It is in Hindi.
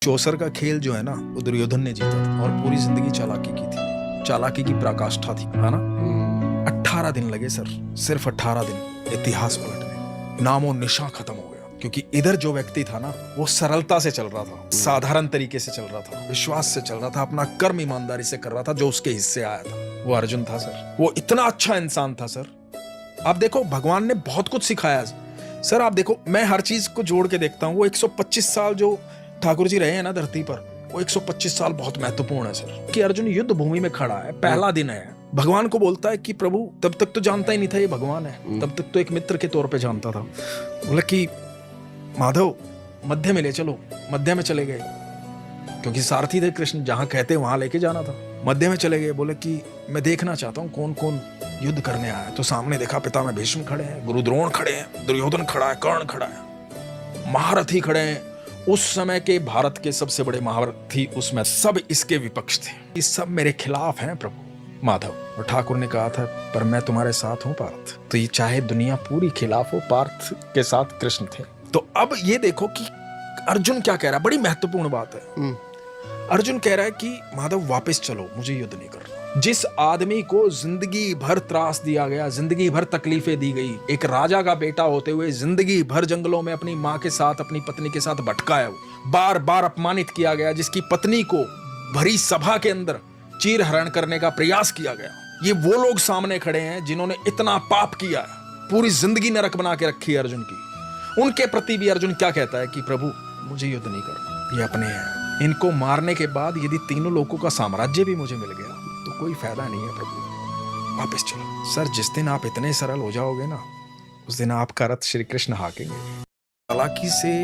चौसर का खेल जो है ना वो दुर्योधन ने जीता था और पूरी जिंदगी चालाकी की थी, चालाकी की पराकाष्ठा थी, है ना। 18 दिन लगे सर, सिर्फ 18 दिन इतिहास पलटने, नामो निशान खत्म हो गया। क्योंकि इधर जो व्यक्ति था ना वो सरलता से चल रहा था, साधारण तरीके से चल रहा था, विश्वास से चल रहा था, अपना कर्म ईमानदारी से कर रहा था जो उसके हिस्से आया था। वो अर्जुन था सर, वो इतना अच्छा इंसान था सर। आप देखो भगवान ने बहुत कुछ सिखाया सर। आप देखो मैं हर चीज को जोड़ के देखता हूँ। वो 125 साल जो ठाकुर जी रहे हैं ना धरती पर, वो 125 साल बहुत महत्वपूर्ण है सर। कि अर्जुन युद्ध भूमि में खड़ा है, पहला दिन है, भगवान को बोलता है कि प्रभु, तब तक तो जानता ही नहीं था ये भगवान है, तब तक तो एक मित्र के तौर पे जानता था। बोला कि माधव मध्य में ले चलो, मध्य में चले गए क्योंकि सारथी थे कृष्ण, जहां कहते वहां लेके जाना था। मध्य में चले गए, बोले कि मैं देखना चाहता हूँ कौन कौन युद्ध करने आया। तो सामने देखा पितामह भीष्म खड़े हैं, गुरु द्रोण खड़े हैं, दुर्योधन खड़ा है, कर्ण खड़ा है, महारथी खड़े हैं। उस समय के भारत के सबसे बड़े महारथी उसमें सब इसके विपक्ष थे। ये सब मेरे खिलाफ हैं प्रभु माधव। और ठाकुर ने कहा था पर मैं तुम्हारे साथ हूं पार्थ। तो ये चाहे दुनिया पूरी खिलाफ हो, पार्थ के साथ कृष्ण थे। तो अब ये देखो कि अर्जुन क्या कह रहा है, बड़ी महत्वपूर्ण बात है। अर्जुन कह रहा है कि माधव वापस चलो, मुझे युद्ध नहीं करना। जिस आदमी को जिंदगी भर त्रास दिया गया, जिंदगी भर तकलीफें दी गई, एक राजा का बेटा होते हुए जिंदगी भर जंगलों में अपनी माँ के साथ, अपनी पत्नी के साथ भटका है, बार बार अपमानित किया गया, जिसकी पत्नी को भरी सभा के अंदर चीर हरण करने का प्रयास किया गया, ये वो लोग सामने खड़े हैं जिन्होंने इतना पाप किया है, पूरी जिंदगी नरक बना के रखी है अर्जुन की। उनके प्रति भी अर्जुन क्या कहता है कि प्रभु मुझे युद्ध नहीं करना, ये अपने हैं, इनको मारने के बाद यदि तीनों लोगों का साम्राज्य भी मुझे मिल गया तो कोई फायदा नहीं है प्रभु, वापस चलो। सर जिस दिन आप इतने सरल हो जाओगे ना, उस दिन आपका रथ श्री कृष्ण हाकेंगे। चालाकी से